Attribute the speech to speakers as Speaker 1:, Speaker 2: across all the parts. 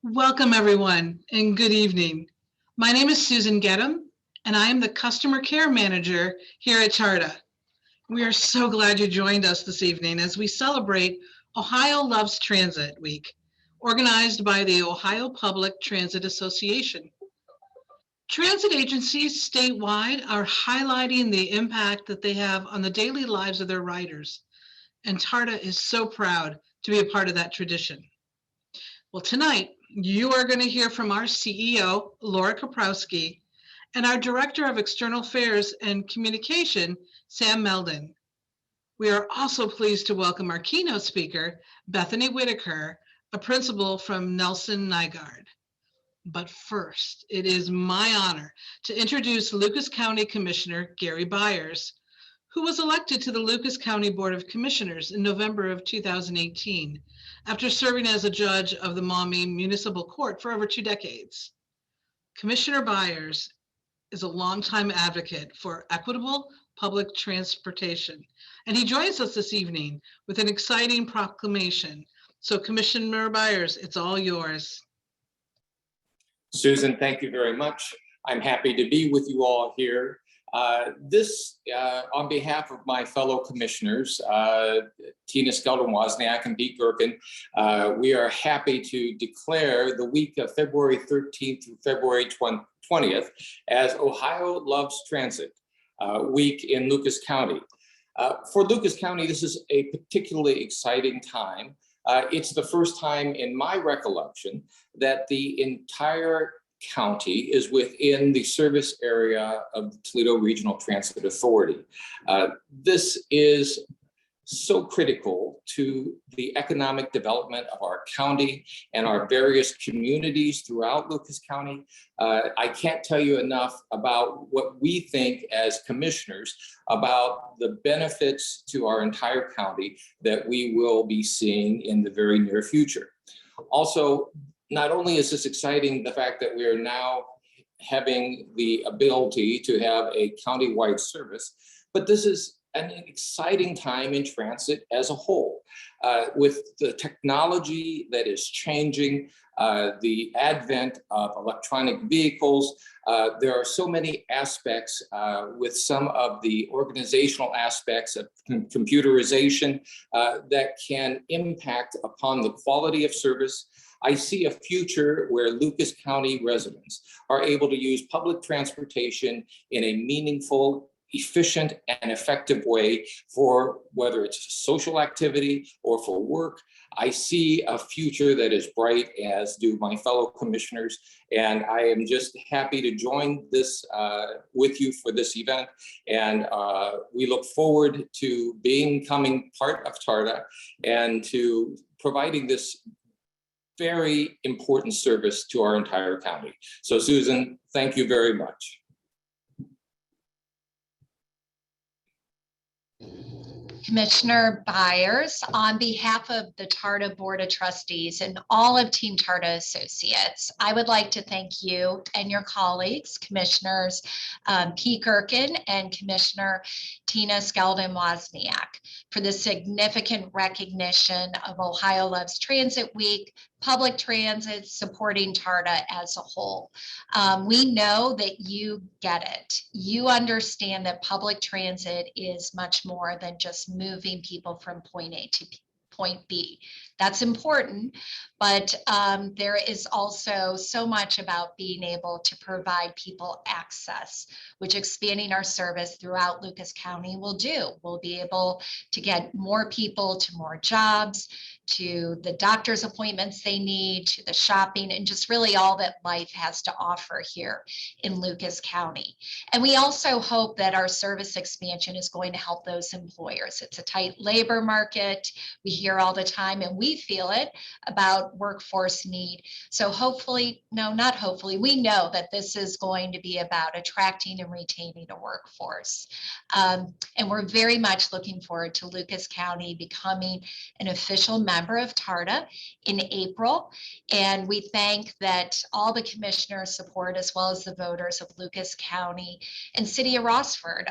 Speaker 1: Welcome, everyone, and good evening. My name is Susan Gedham, and I am the Customer Care Manager here at TARTA. We are so glad you joined us this evening as we celebrate Ohio Loves Transit Week, organized by the Ohio Public Transit Association. Transit agencies statewide are highlighting the impact that they have on the daily lives of their riders, and TARTA is so proud to be a part of that tradition. Well, tonight, you are going to hear from our CEO, Laura Koprowski, and our Director of External Affairs and Communication, Sam Melden. We are also pleased to welcome our keynote speaker, Bethany Whitaker, a principal from Nelson Nygaard. But first, it is my honor to introduce Lucas County Commissioner Gary Byers, who was elected to the Lucas County Board of Commissioners in November of 2018, after serving as a judge of the Maumee Municipal Court for over 2 decades. Commissioner Byers is a longtime advocate for equitable public transportation, and he joins us this evening with an exciting proclamation. So Commissioner Byers, it's all yours.
Speaker 2: Susan, thank you very much. I'm happy to be with you all here. On behalf of my fellow commissioners, Tina Skeldon-Wozniak and Pete Gerken, we are happy to declare the week of February 13th through February 20th as Ohio Loves Transit Week in Lucas County. For Lucas County, this is a particularly exciting time. It's the first time in my recollection that the entire county is within the service area of the Toledo Regional Transit Authority. This is so critical to the economic development of our county and our various communities throughout Lucas County. I can't tell you enough about what we think as commissioners about the benefits to our entire county that we will be seeing in the very near future. Also, not only is this exciting, the fact that we are now having the ability to have a countywide service, but this is an exciting time in transit as a whole. With the technology that is changing, the advent of electronic vehicles, there are so many aspects with some of the organizational aspects of computerization that can impact upon the quality of service. I see a future where Lucas County residents are able to use public transportation in a meaningful, efficient, and effective way for whether it's social activity or for work. I see a future that is bright, as do my fellow commissioners, and I am just happy to join this with you for this event. And we look forward to becoming part of TARTA and to providing this very important service to our entire county. So Susan, thank you very much.
Speaker 3: Commissioner Byers, on behalf of the TARTA Board of Trustees and all of Team TARTA Associates, I would like to thank you and your colleagues, Commissioners Pete Gerken and Commissioner Tina Skeldon-Wozniak, for the significant recognition of Ohio Loves Transit Week, public transit supporting TARTA as a whole. We know that you get it. You understand that public transit is much more than just moving people from point A to point B. That's important, but there is also so much about being able to provide people access, which expanding our service throughout Lucas County will do. We'll be able to get more people to more jobs, to the doctor's appointments they need, to the shopping, and just really all that life has to offer here in Lucas County. And we also hope that our service expansion is going to help those employers. It's a tight labor market. We hear all the time, and we feel it about workforce need. So hopefully, no, not hopefully, we know that this is going to be about attracting and retaining a workforce. And we're very much looking forward to Lucas County becoming an official member of TARTA in April. And we thank that all the commissioners support, as well as the voters of Lucas County and City of Rossford.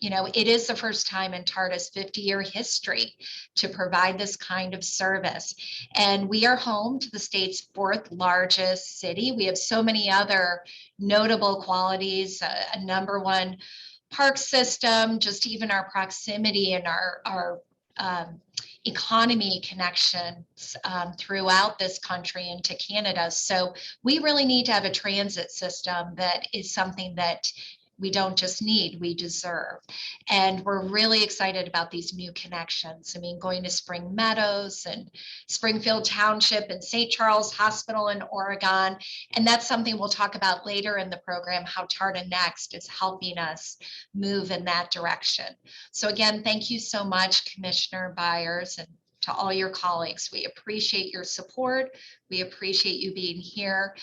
Speaker 3: It is the first time in TARTA's 50-year history to provide this kind of service. And we are home to the state's 4th largest city. We have so many other notable qualities, a #1 park system, just even our proximity and our economy connections throughout this country into Canada. So we really need to have a transit system that is something that we don't just need, we deserve. And we're really excited about these new connections. I mean, going to Spring Meadows and Springfield Township and St. Charles Hospital in Oregon. And that's something we'll talk about later in the program, how TARTA Next is helping us move in that direction. So again, thank you so much, Commissioner Byers, and to all your colleagues. We appreciate your support. We appreciate you being here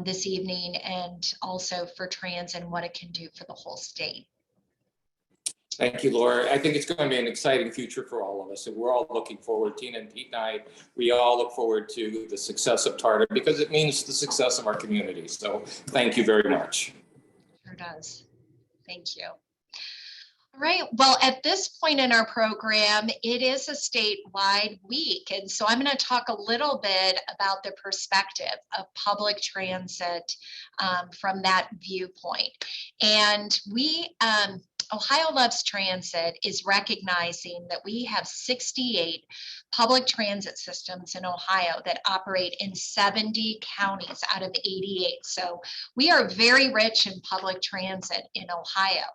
Speaker 3: this evening, and also for trans and what it can do for the whole state.
Speaker 2: Thank you, Laura. I think it's going to be an exciting future for all of us. And we're all looking forward, Tina and Pete and I, we all look forward to the success of TARTA because it means the success of our community. So thank you very much.
Speaker 3: Sure does. Thank you. All right, well, at this point in our program, it is a statewide week. And so I'm going to talk a little bit about the perspective of public transit from that viewpoint. And Ohio Loves Transit is recognizing that we have 68 public transit systems in Ohio that operate in 70 counties out of 88. So we are very rich in public transit in Ohio.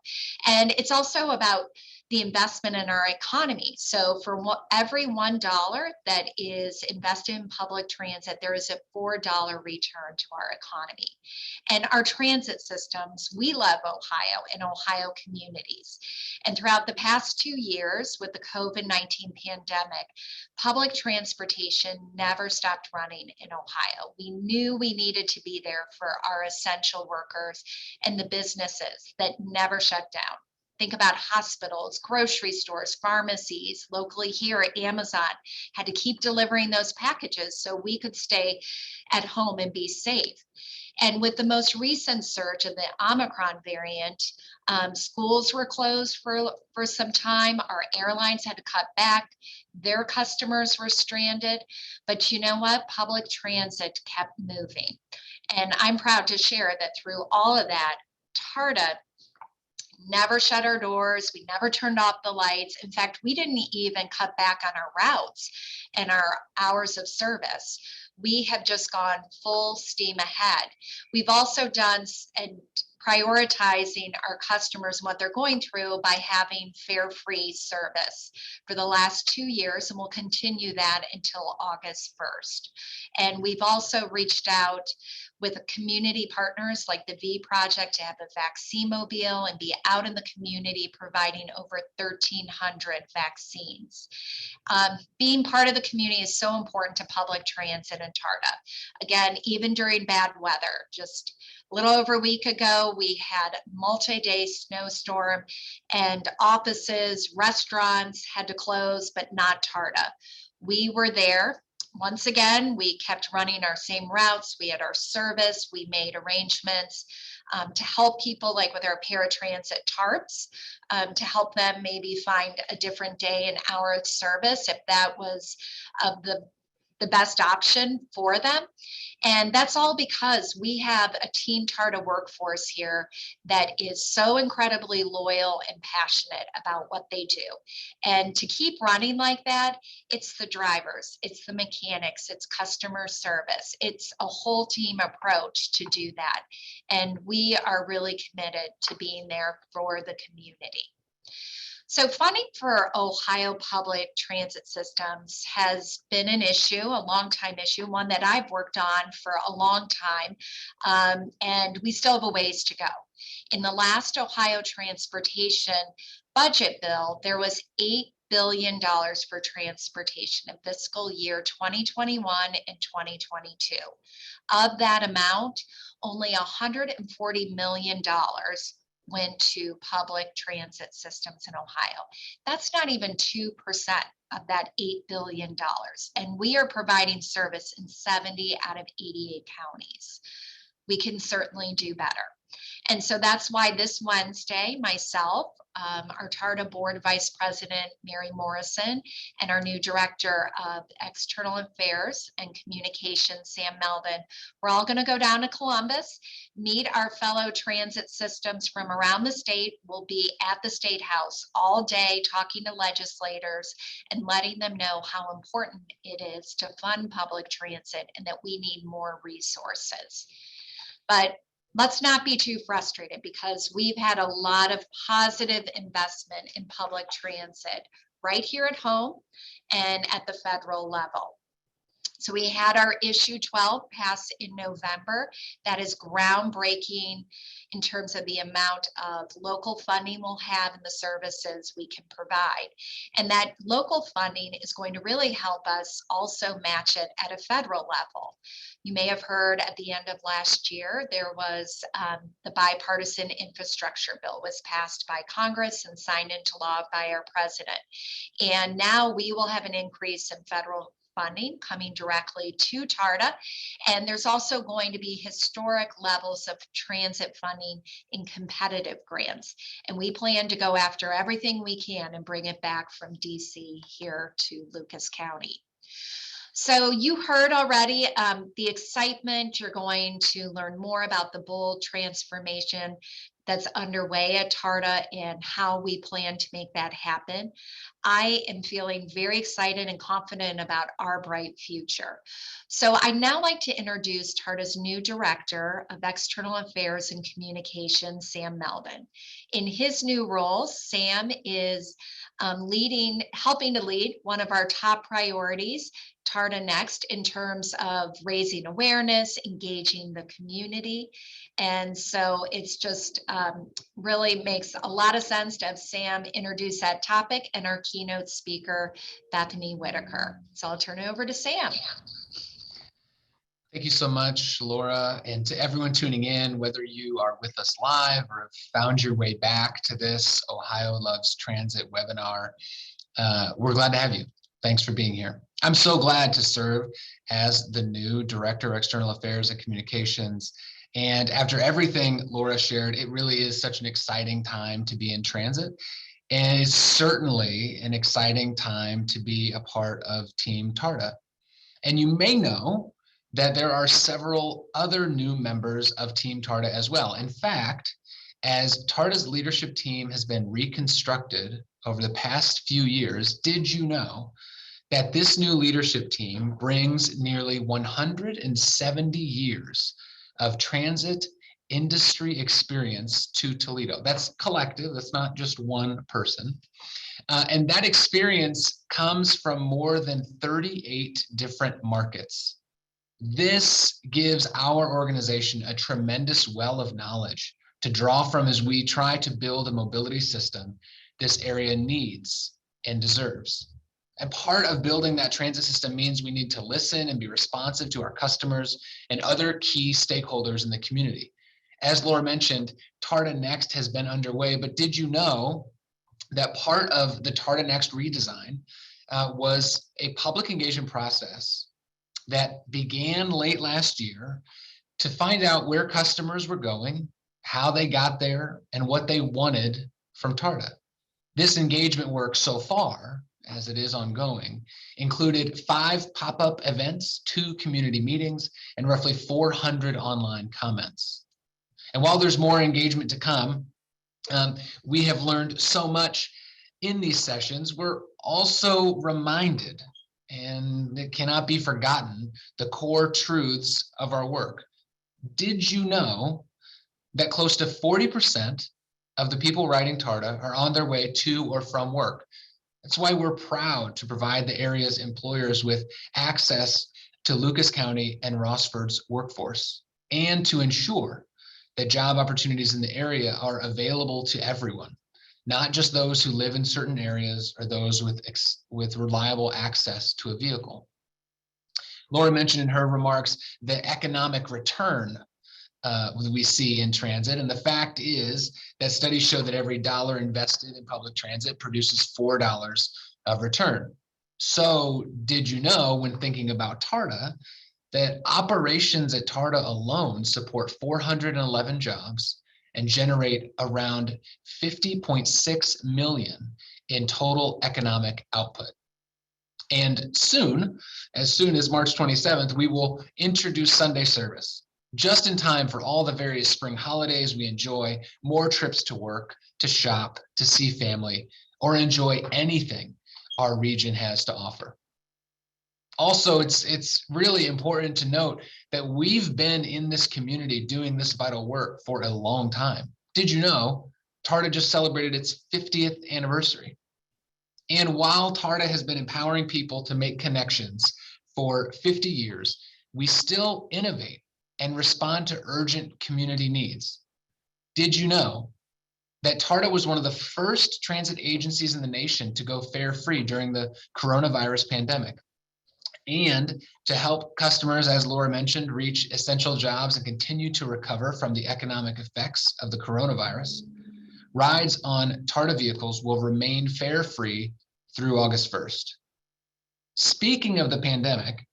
Speaker 3: And it's also about the investment in our economy. So for every $1 that is invested in public transit, there is a $4 return to our economy. And our transit systems, we love Ohio and Ohio communities. And throughout the past 2 years with the COVID-19 pandemic, public transportation never stopped running in Ohio. We knew we needed to be there for our essential workers and the businesses that never shut down. Think about hospitals, grocery stores, pharmacies. Locally here at Amazon had to keep delivering those packages so we could stay at home and be safe. And with the most recent surge of the Omicron variant, schools were closed for some time. Our airlines had to cut back. Their customers were stranded. But you know what? Public transit kept moving. And I'm proud to share that through all of that, TARTA never shut our doors. We never turned off the lights. In fact, we didn't even cut back on our routes and our hours of service. We have just gone full steam ahead. We've also done and prioritizing our customers and what they're going through by having fare-free service for the last 2 years, and we'll continue that until August 1st. And we've also reached out with community partners like the V Project to have a vaccine mobile and be out in the community providing over 1,300 vaccines. Being part of the community is so important to public transit and TARTA. Again, even during bad weather, just a little over a week ago, we had a multi-day snowstorm and offices, restaurants had to close, but not TARTA. We were there. Once again, we kept running our same routes. We had our service. We made arrangements to help people, like with our paratransit tarps, to help them maybe find a different day and hour of service if that was the best option for them. And that's all because we have a Team TARTA workforce here that is so incredibly loyal and passionate about what they do. And to keep running like that, it's the drivers, it's the mechanics, it's customer service. It's a whole team approach to do that. And we are really committed to being there for the community. So funding for Ohio public transit systems has been an issue, a long time issue, one that I've worked on for a long time, and we still have a ways to go. In the last Ohio transportation budget bill, there was $8 billion for transportation in fiscal year 2021 and 2022. Of that amount, only $140 million went to public transit systems in Ohio. That's not even 2% of that $8 billion. And we are providing service in 70 out of 88 counties. We can certainly do better. And so that's why this Wednesday, myself, our TARTA Board Vice President, Mary Morrison, and our new Director of External Affairs and Communications, Sam Melden. We're all going to go down to Columbus, meet our fellow transit systems from around the state. We'll be at the State House all day talking to legislators and letting them know how important it is to fund public transit and that we need more resources. But let's not be too frustrated, because we've had a lot of positive investment in public transit right here at home and at the federal level. So we had our issue 12 pass in November. That is groundbreaking in terms of the amount of local funding we'll have and the services we can provide. And that local funding is going to really help us also match it at a federal level. You may have heard at the end of last year, there was the bipartisan infrastructure bill was passed by Congress and signed into law by our president. And now we will have an increase in federal funding coming directly to TARTA. And there's also going to be historic levels of transit funding in competitive grants. And we plan to go after everything we can and bring it back from DC here to Lucas County. So you heard already the excitement. You're going to learn more about the bold transformation that's underway at TARTA and how we plan to make that happen. I am feeling very excited and confident about our bright future. So I'd now like to introduce TARTA's new Director of External Affairs and Communications, Sam Melden. In his new role, Sam is helping to lead one of our top priorities, TARTA Next, in terms of raising awareness, engaging the community. And so it's just really makes a lot of sense to have Sam introduce that topic and our keynote speaker, Bethany Whitaker. So I'll turn it over to Sam.
Speaker 4: Thank you so much, Laura, and to everyone tuning in, whether you are with us live or have found your way back to this Ohio Loves Transit webinar. We're glad to have you. Thanks for being here. I'm so glad to serve as the new Director of External Affairs and Communications. And after everything Laura shared, it really is such an exciting time to be in transit. And it's certainly an exciting time to be a part of Team TARTA. And you may know that there are several other new members of Team TARTA as well. In fact, as TARTA's leadership team has been reconstructed over the past few years, did you know that this new leadership team brings nearly 170 years of transit industry experience to Toledo? That's collective, that's not just one person. And that experience comes from more than 38 different markets. This gives our organization a tremendous well of knowledge to draw from as we try to build a mobility system this area needs and deserves. And part of building that transit system means we need to listen and be responsive to our customers and other key stakeholders in the community. As Laura mentioned, TARTA Next has been underway, but did you know that part of the TARTA Next redesign was a public engagement process that began late last year to find out where customers were going, how they got there, and what they wanted from TARTA. This engagement work so far, as it is ongoing, included 5 pop-up events, 2 community meetings, and roughly 400 online comments. And while there's more engagement to come, we have learned so much in these sessions. We're also reminded, and it cannot be forgotten, the core truths of our work. Did you know that close to 40% of the people riding TARTA are on their way to or from work? That's why we're proud to provide the area's employers with access to Lucas County and Rossford's workforce, and to ensure that job opportunities in the area are available to everyone, not just those who live in certain areas or those with reliable access to a vehicle. Laura mentioned in her remarks the economic return we see in transit, and the fact is that studies show that every dollar invested in public transit produces $4 of return. So did you know, when thinking about TARTA, that operations at TARTA alone support 411 jobs and generate around 50.6 million in total economic output. And as soon as March 27th, we will introduce Sunday service, just in time for all the various spring holidays we enjoy, more trips to work, to shop, to see family, or enjoy anything our region has to offer. Also, it's really important to note that we've been in this community doing this vital work for a long time. Did you know TARTA just celebrated its 50th anniversary? And while TARTA has been empowering people to make connections for 50 years, we still innovate and respond to urgent community needs. Did you know that TARTA was one of the first transit agencies in the nation to go fare-free during the coronavirus pandemic? And to help customers, as Laura mentioned, reach essential jobs and continue to recover from the economic effects of the coronavirus, rides on TARTA vehicles will remain fare-free through August 1st. Speaking of the pandemic,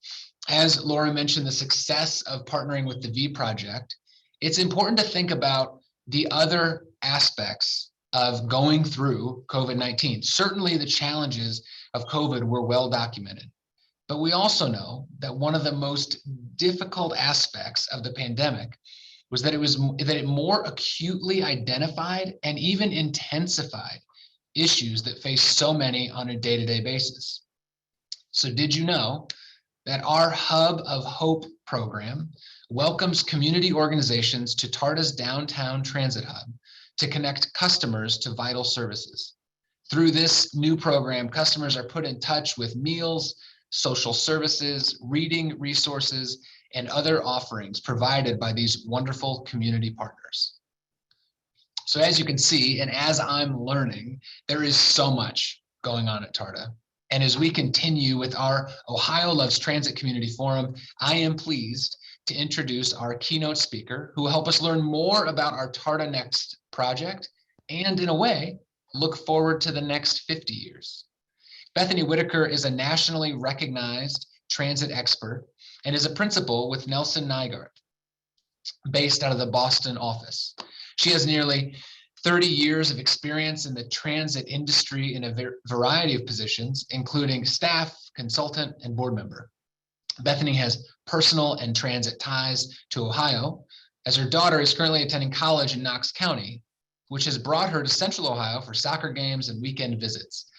Speaker 4: as Laura mentioned, the success of partnering with the V Project, it's important to think about the other aspects of going through COVID-19. Certainly the challenges of COVID were well documented, but we also know that one of the most difficult aspects of the pandemic was that it more acutely identified and even intensified issues that face so many on a day-to-day basis. So did you know that our Hub of Hope program welcomes community organizations to TARTA's downtown transit hub to connect customers to vital services? Through this new program, customers are put in touch with meals, social services, reading resources, and other offerings provided by these wonderful community partners. So as you can see, and as I'm learning, there is so much going on at TARTA. And as we continue with our Ohio Loves Transit Community Forum, I am pleased to introduce our keynote speaker who will help us learn more about our TARTA Next project and, in a way, look forward to the next 50 years. Bethany Whitaker is a nationally recognized transit expert and is a principal with Nelson Nygaard, based out of the Boston office. She has nearly 30 years of experience in the transit industry in a variety of positions, including staff, consultant, and board member. Bethany has personal and transit ties to Ohio, as her daughter is currently attending college in Knox County, which has brought her to Central Ohio for soccer games and weekend visits.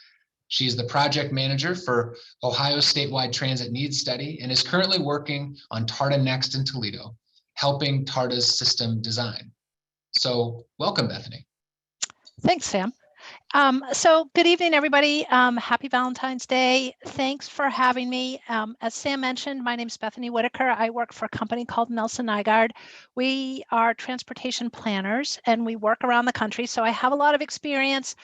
Speaker 4: She is the project manager for Ohio's statewide transit needs study and is currently working on TARTA Next in Toledo, helping TARTA's system design. So welcome, Bethany.
Speaker 5: Thanks, Sam. So good evening, everybody. Happy Valentine's Day. Thanks for having me. As Sam mentioned, my name is Bethany Whitaker. I work for a company called Nelson Nygaard. We are transportation planners and we work around the country. So I have a lot of experience,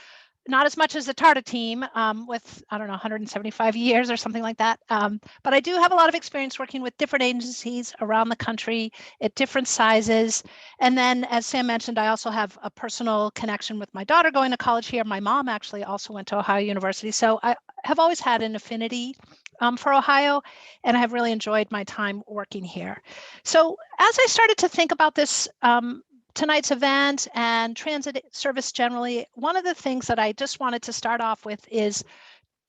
Speaker 5: not as much as the TARTA team with, I don't know, 175 years or something like that. But I do have a lot of experience working with different agencies around the country at different sizes. And then, as Sam mentioned, I also have a personal connection with my daughter going to college here. My mom actually also went to Ohio University. So I have always had an affinity for Ohio, and I have really enjoyed my time working here. So as I started to think about this, tonight's event and transit service generally, one of the things that I just wanted to start off with is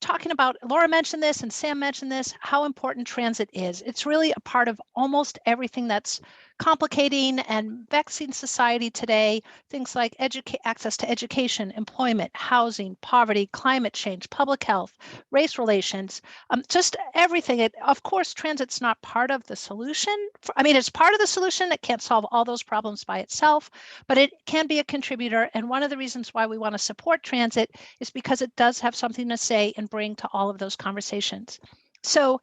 Speaker 5: talking about, Laura mentioned this and Sam mentioned this, how important transit is. It's really a part of almost everything that's complicating and vexing society today. Things like access to education, employment, housing, poverty, climate change, public health, race relations, just everything. Of course, transit's not part of the solution. It's part of the solution. It can't solve all those problems by itself, but it can be a contributor. And one of the reasons why we want to support transit is because it does have something to say and bring to all of those conversations. So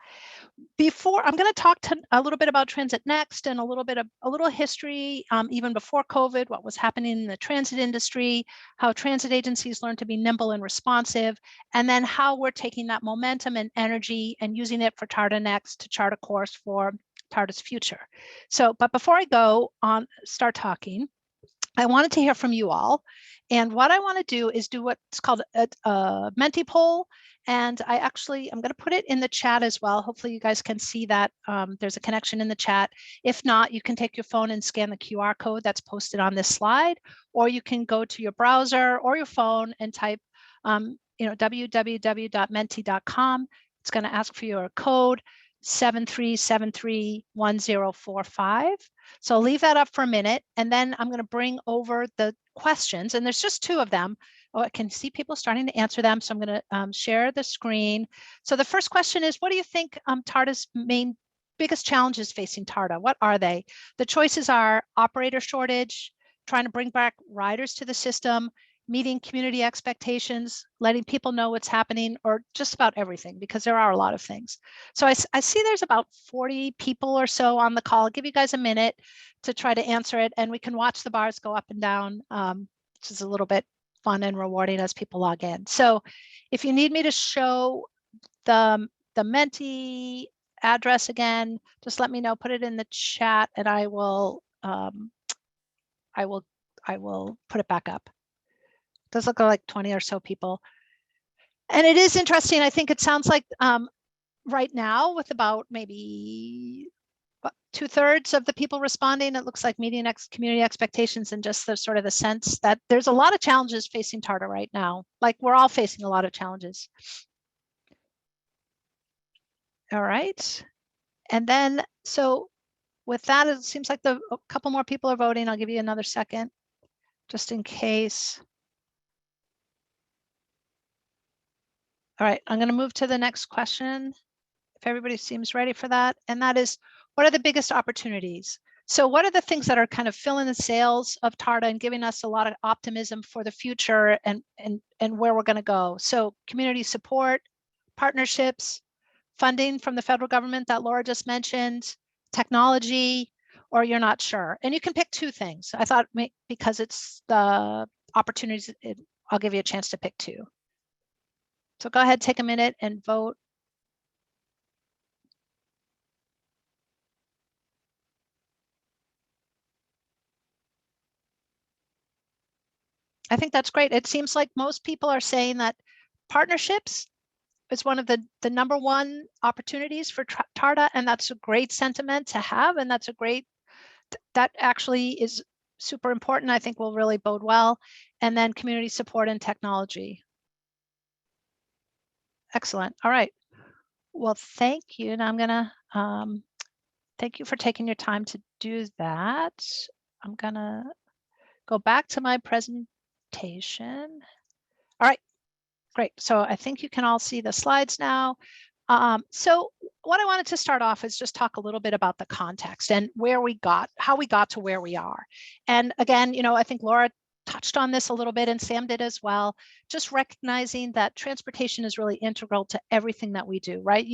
Speaker 5: before, I'm going to talk a little bit about Transit Next and a little history, even before COVID, what was happening in the transit industry, how transit agencies learned to be nimble and responsive, and then how we're taking that momentum and energy and using it for TARTA Next to chart a course for TARTA's future. So, but before I start talking, I wanted to hear from you all. And what I want to do is do what's called a Menti poll. And I'm going to put it in the chat as well. Hopefully you guys can see that there's a connection in the chat. If not, you can take your phone and scan the QR code that's posted on this slide, or you can go to your browser or your phone and type www.menti.com. It's going to ask for your code 73731045. So I'll leave that up for a minute, and then I'm going to bring over the questions, and there's just 2 of them. Oh, I can see people starting to answer them, so I'm going to share the screen. So the first question is, what do you think TARTA's biggest challenges facing TARTA? What are they? The choices are operator shortage, trying to bring back riders to the system, meeting community expectations, letting people know what's happening, or just about everything, because there are a lot of things. So I see there's about 40 people or so on the call. I'll give you guys a minute to try to answer it, and we can watch the bars go up and down, which is a little bit fun and rewarding as people log in. So if you need me to show the Menti address again, just let me know, put it in the chat, and I will put it back up. It does look like 20 or so people. And it is interesting. I think it sounds like right now, with about maybe 2/3 of the people responding, it looks like meeting community expectations, and just the sort of the sense that there's a lot of challenges facing TARTA right now. Like, we're all facing a lot of challenges. All right. And then, so with that, it seems like a couple more people are voting. I'll give you another second, just in case. All right, I'm going to move to the next question, if everybody seems ready for that. And that is, what are the biggest opportunities? So what are the things that are kind of filling the sails of TARTA and giving us a lot of optimism for the future and where we're going to go? So community support, partnerships, funding from the federal government that Laura just mentioned, technology, or you're not sure. And you can pick 2 things. I thought, because it's the opportunities, I'll give you a chance to pick 2. So go ahead, take a minute and vote. I think that's great. It seems like most people are saying that partnerships is one of the number 1 opportunities for TARTA, and that's a great sentiment to have, and that's a great, that actually is super important. I think will really bode well. And then community support and technology. Excellent. All right. Well, thank you. And I'm gonna thank you for taking your time to do that. I'm gonna go back to my presentation. All right, great. So I think you can all see the slides now. So what I wanted to start off is just talk a little bit about the context and how we got to where we are. And again, I think Laura touched on this a little bit, and Sam did as well, just recognizing that transportation is really integral to everything that we do, right?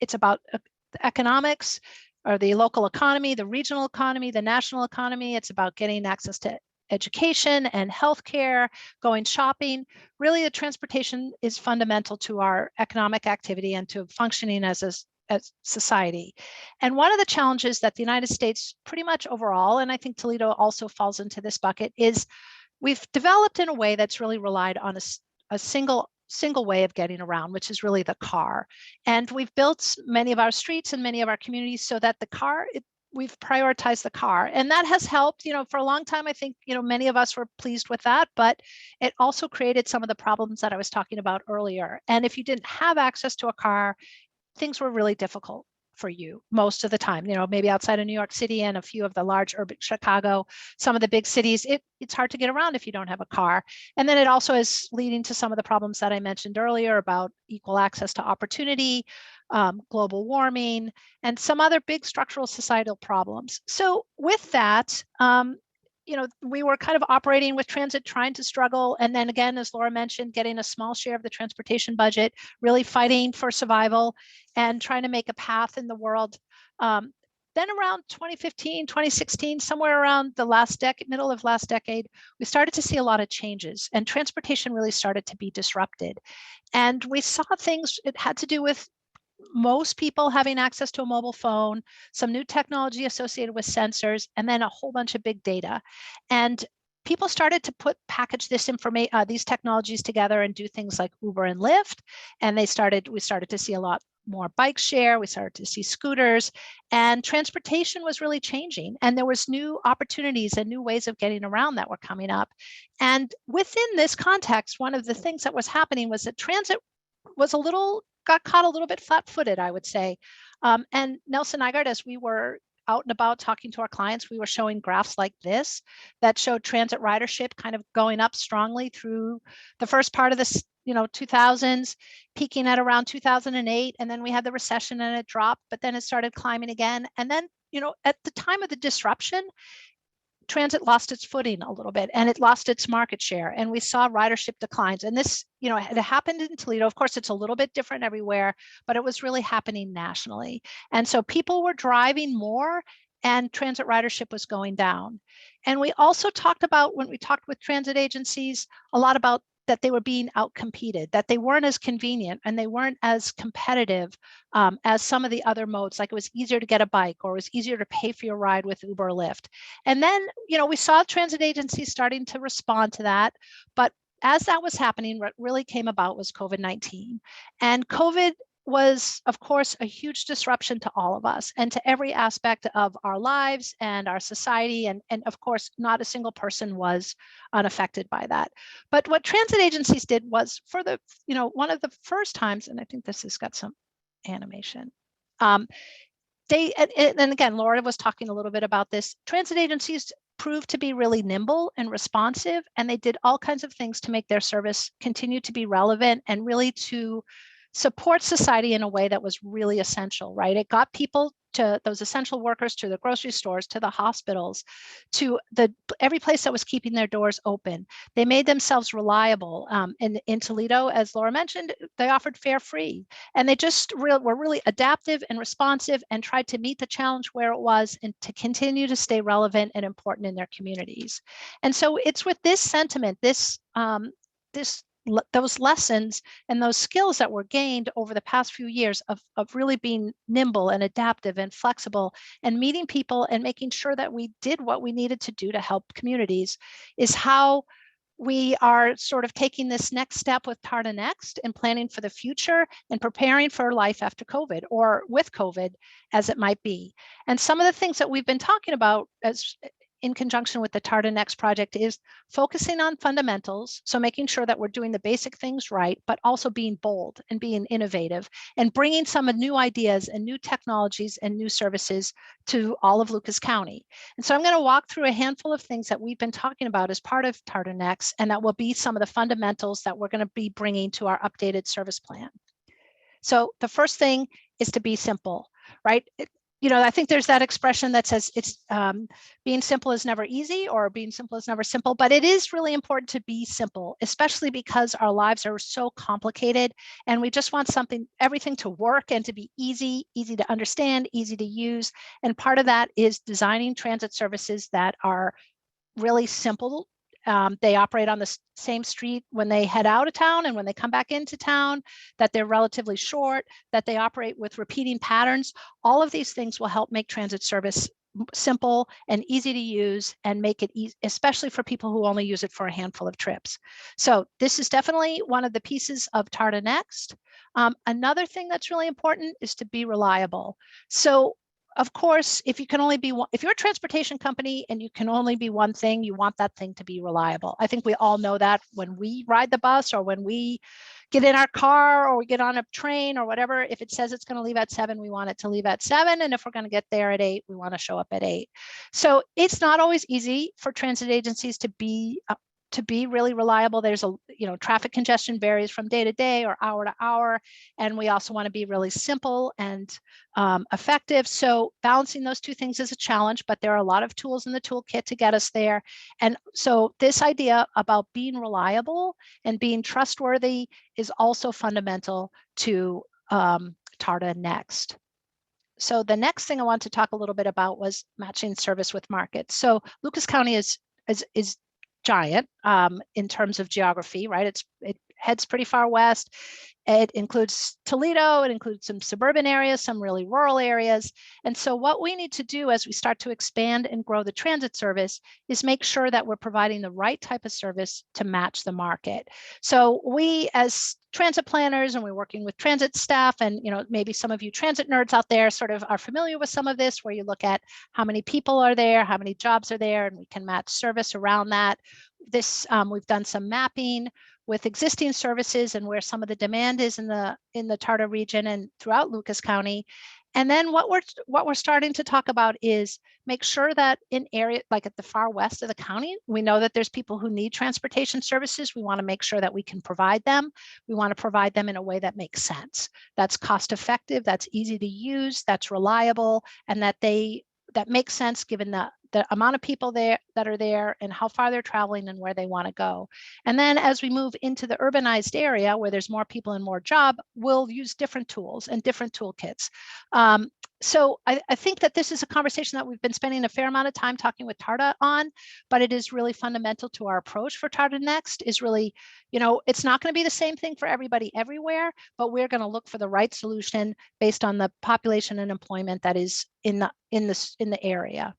Speaker 5: It's about the economics, or the local economy, the regional economy, the national economy. It's about getting access to education and healthcare, going shopping. Really, the transportation is fundamental to our economic activity and to functioning as society. And one of the challenges that the United States pretty much overall, and I think Toledo also falls into this bucket, is we've developed in a way that's really relied on a single way of getting around, which is really the car. And we've built many of our streets and many of our communities so that we've prioritized the car. And that has helped, for a long time. I think, many of us were pleased with that, but it also created some of the problems that I was talking about earlier. And if you didn't have access to a car, things were really difficult for you most of the time. Maybe outside of New York City and a few of the large urban Chicago, some of the big cities, it's hard to get around if you don't have a car. And then it also is leading to some of the problems that I mentioned earlier about equal access to opportunity, global warming, and some other big structural societal problems. So with that, we were kind of operating with transit, trying to struggle. And then again, as Laura mentioned, getting a small share of the transportation budget, really fighting for survival and trying to make a path in the world. Then around 2015, 2016, somewhere around the middle of last decade, we started to see a lot of changes, and transportation really started to be disrupted. And we saw things, it had to do with most people having access to a mobile phone, some new technology associated with sensors, and then a whole bunch of big data. And people started to package this information, these technologies together and do things like Uber and Lyft. And we started to see a lot more bike share. We started to see scooters, and transportation was really changing. And there was new opportunities and new ways of getting around that were coming up. And within this context, one of the things that was happening was that transit got caught a little bit flat-footed, I would say. And Nelson Nygaard, as we were out and about talking to our clients, we were showing graphs like this that showed transit ridership kind of going up strongly through the first part of this, 2000s, peaking at around 2008. And then we had the recession and it dropped, but then it started climbing again. And then, at the time of the disruption, transit lost its footing a little bit and it lost its market share, and we saw ridership declines. And this, it happened in Toledo. Of course, it's a little bit different everywhere, but it was really happening nationally. And so people were driving more and transit ridership was going down. And we also talked about, when we talked with transit agencies, a lot about that they were being outcompeted, that they weren't as convenient and they weren't as competitive as some of the other modes. Like it was easier to get a bike, or it was easier to pay for your ride with Uber or Lyft. And then, we saw transit agencies starting to respond to that. But as that was happening, what really came about was COVID-19. And COVID was, of course, a huge disruption to all of us and to every aspect of our lives and our society. And of course, not a single person was unaffected by that. But what transit agencies did was, for the, one of the first times, and I think this has got some animation. And again, Laura was talking a little bit about this. Transit agencies proved to be really nimble and responsive, and they did all kinds of things to make their service continue to be relevant and really to support society in a way that was really essential, right? It got people, to those essential workers, to the grocery stores, to the hospitals, to every place that was keeping their doors open. They made themselves reliable. In Toledo, as Laura mentioned, they offered fare free, and they just were really adaptive and responsive and tried to meet the challenge where it was and to continue to stay relevant and important in their communities. And so it's with this sentiment, those lessons and those skills that were gained over the past few years of really being nimble and adaptive and flexible and meeting people and making sure that we did what we needed to do to help communities, is how we are sort of taking this next step with TARTA Next and planning for the future and preparing for life after COVID, or with COVID as it might be. And some of the things that we've been talking about as in conjunction with the TARTA Next project is focusing on fundamentals. So making sure that we're doing the basic things right, but also being bold and being innovative and bringing some new ideas and new technologies and new services to all of Lucas County. And so I'm going to walk through a handful of things that we've been talking about as part of TARTA Next, and that will be some of the fundamentals that we're going to be bringing to our updated service plan. So the first thing is to be simple, right? I think there's that expression that says it's being simple is never easy, or being simple is never simple, but it is really important to be simple, especially because our lives are so complicated and we just want everything to work and to be easy to understand, easy to use. And part of that is designing transit services that are really simple. They operate on the same street when they head out of town and when they come back into town, that they're relatively short, that they operate with repeating patterns. All of these things will help make transit service simple and easy to use and make it easy, especially for people who only use it for a handful of trips. So this is definitely one of the pieces of TARTA Next. Another thing that's really important is to be reliable. So of course, if you're a transportation company and you can only be one thing, you want that thing to be reliable. I think we all know that when we ride the bus or when we get in our car or we get on a train or whatever, if it says it's going to leave at 7, we want it to leave at 7. And if we're going to get there at 8, we want to show up at 8. So it's not always easy for transit agencies to be really reliable. There's traffic congestion varies from day to day or hour to hour. And we also want to be really simple and effective. So balancing those two things is a challenge, but there are a lot of tools in the toolkit to get us there. And so this idea about being reliable and being trustworthy is also fundamental to TARTA Next. So the next thing I want to talk a little bit about was matching service with markets. So Lucas County is giant in terms of geography, right? It heads pretty far west. It includes Toledo, it includes some suburban areas, some really rural areas. And so what we need to do as we start to expand and grow the transit service is make sure that we're providing the right type of service to match the market. So we as transit planners, and we're working with transit staff, and maybe some of you transit nerds out there sort of are familiar with some of this, where you look at how many people are there, how many jobs are there, and we can match service around that. This we've done some mapping with existing services and where some of the demand is in the TARTA region and throughout Lucas County. And then what we're starting to talk about is make sure that in area like at the far west of the county, we know that there's people who need transportation services. We want to make sure that we can provide them. We want to provide them in a way that makes sense, that's cost effective, that's easy to use, that's reliable, and that makes sense given the amount of people there that are there and how far they're traveling and where they want to go. And then as we move into the urbanized area where there's more people and more job, we'll use different tools and different toolkits. So I think that this is a conversation that we've been spending a fair amount of time talking with TARTA on, but it is really fundamental to our approach for TARTA Next. Is really, it's not going to be the same thing for everybody everywhere, but we're going to look for the right solution based on the population and employment that is in the area.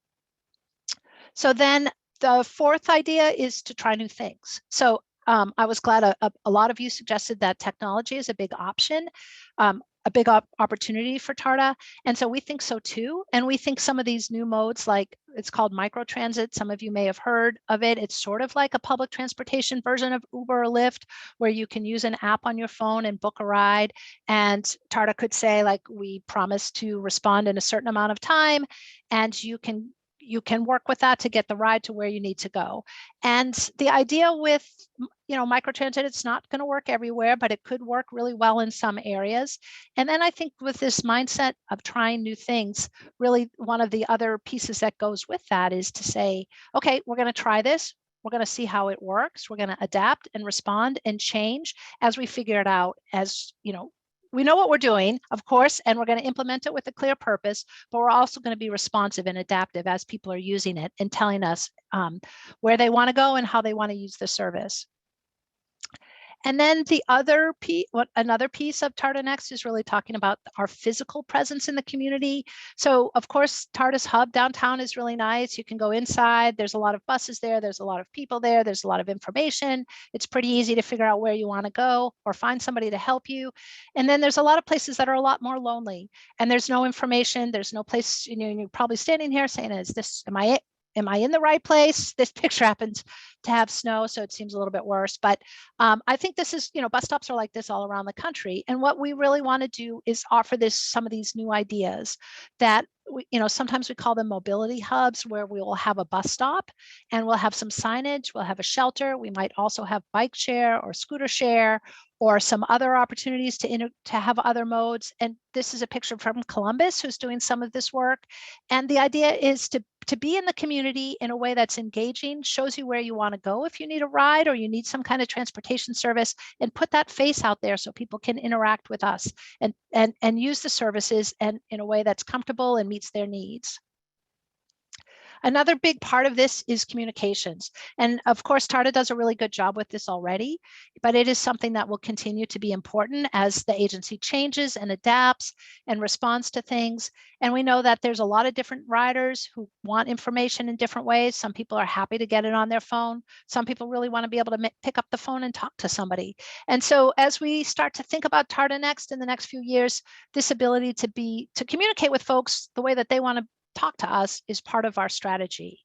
Speaker 5: So then the fourth idea is to try new things. So I was glad a lot of you suggested that technology is a big option, a big opportunity for TARTA. And so we think so too. And we think some of these new modes, like it's called microtransit, some of you may have heard of it. It's sort of like a public transportation version of Uber or Lyft, where you can use an app on your phone and book a ride. And TARTA could say, like, we promise to respond in a certain amount of time, and you can work with that to get the ride to where you need to go. And the idea with, microtransit, it's not going to work everywhere, but it could work really well in some areas. And then I think with this mindset of trying new things, really one of the other pieces that goes with that is to say, okay, we're going to try this. We're going to see how it works. We're going to adapt and respond and change as we figure it out. As we know what we're doing, of course, and we're going to implement it with a clear purpose, but we're also going to be responsive and adaptive as people are using it and telling us where they want to go and how they want to use the service. And then another piece of TARTA Next is really talking about our physical presence in the community. So of course, TARTA's hub downtown is really nice. You can go inside. There's a lot of buses there. There's a lot of people there. There's a lot of information. It's pretty easy to figure out where you want to go or find somebody to help you. And then there's a lot of places that are a lot more lonely, and there's no information. There's no place, you're probably standing here saying, am I in the right place? This picture happens to have snow, so it seems a little bit worse. But I think this is, bus stops are like this all around the country. And what we really want to do is offer some of these new ideas that, sometimes we call them mobility hubs, where we will have a bus stop and we'll have some signage, we'll have a shelter. We might also have bike share or scooter share or some other opportunities to have other modes. And this is a picture from Columbus, who's doing some of this work. And the idea is to be in the community in a way that's engaging, shows you where you want to go if you need a ride or you need some kind of transportation service, and put that face out there so people can interact with us and use the services and in a way that's comfortable and meets their needs. Another big part of this is communications. And of course, TARTA does a really good job with this already, but it is something that will continue to be important as the agency changes and adapts and responds to things. And we know that there's a lot of different riders who want information in different ways. Some people are happy to get it on their phone. Some people really want to be able to pick up the phone and talk to somebody. And so as we start to think about TARTA Next in the next few years, this ability to communicate with folks the way that they want to talk to us is part of our strategy.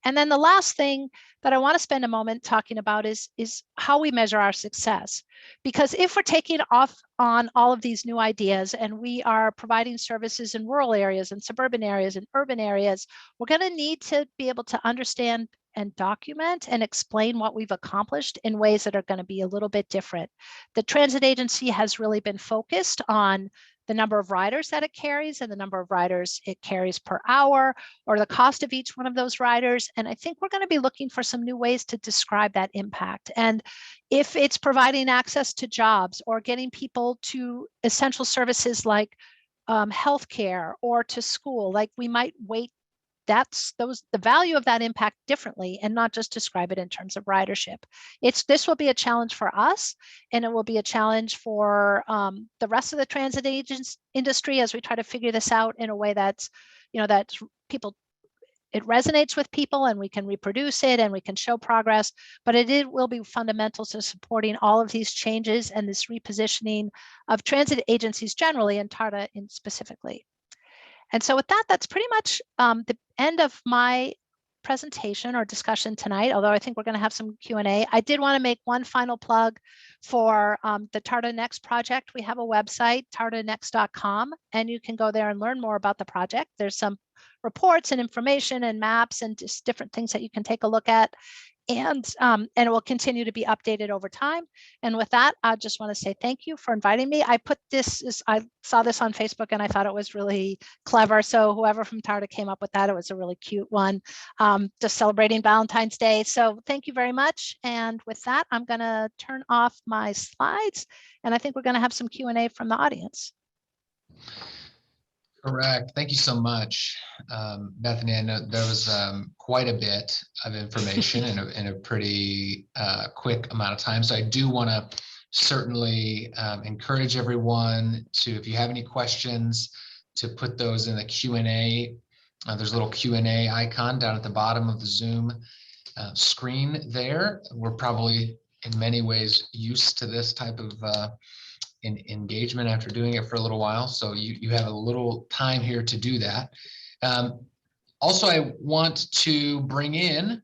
Speaker 5: And then the last thing that I want to spend a moment talking about is how we measure our success. Because if we're taking off on all of these new ideas and we are providing services in rural areas and suburban areas and urban areas, we're going to need to be able to understand and document and explain what we've accomplished in ways that are going to be a little bit different. The transit agency has really been focused on the number of riders that it carries and the number of riders it carries per hour, or the cost of each one of those riders. And I think we're going to be looking for some new ways to describe that impact. And if it's providing access to jobs or getting people to essential services like healthcare or to school, like we might weight the value of that impact differently and not just describe it in terms of ridership. This will be a challenge for us, and it will be a challenge for the rest of the transit industry as we try to figure this out in a way that's, that's it resonates with people and we can reproduce it and we can show progress, but it will be fundamental to supporting all of these changes and this repositioning of transit agencies generally and TARTA in specifically. And so with that, that's pretty much the end of my presentation or discussion tonight, although I think we're going to have some Q&A. I did want to make one final plug for the TARTA Next project. We have a website, tartanext.com, and you can go there and learn more about the project. There's some reports and information and maps and just different things that you can take a look at. And it will continue to be updated over time. And with that, I just want to say thank you for inviting me. I saw this on Facebook and I thought it was really clever. So whoever from TARTA came up with that, it was a really cute one, just celebrating Valentine's Day. So thank you very much. And with that, I'm going to turn off my slides. And I think we're going to have some Q&A from the audience.
Speaker 4: Correct. Thank you so much, Bethany. I know there was quite a bit of information in a pretty quick amount of time. So I do want to certainly encourage everyone to, if you have any questions, to put those in the Q&A. There's a little Q&A icon down at the bottom of the Zoom screen there. We're probably in many ways used to this type of engagement after doing it for a little while. So you have a little time here to do that. Also, I want to bring in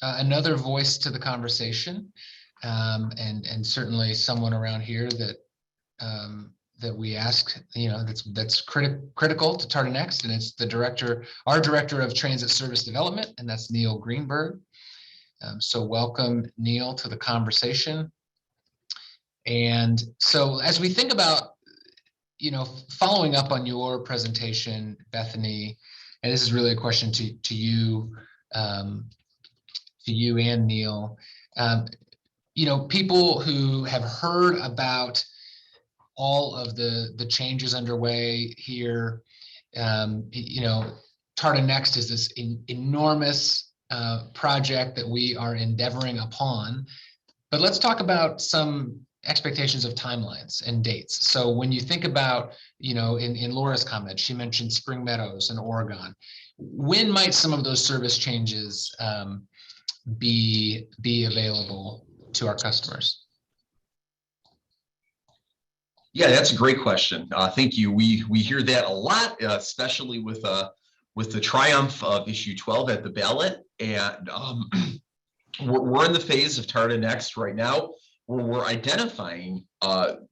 Speaker 4: another voice to the conversation, and certainly someone around here that that we ask, that's critical to TARTA Next, and it's our director of transit service development, and that's Neil Greenberg. So welcome, Neil, to the conversation. And so as we think about, following up on your presentation, Bethany, and this is really a question to you and Neil, people who have heard about all of the changes underway here, TARTA Next is this enormous project that we are endeavoring upon. But let's talk about some expectations of timelines and dates. So when you think about, in Laura's comment, she mentioned Spring Meadows and Oregon. When might some of those service changes be available to our customers?
Speaker 6: Yeah, that's a great question. Thank you. We hear that a lot, especially with the triumph of issue 12 at the ballot, and we're in the phase of TARTA Next right now, where we're identifying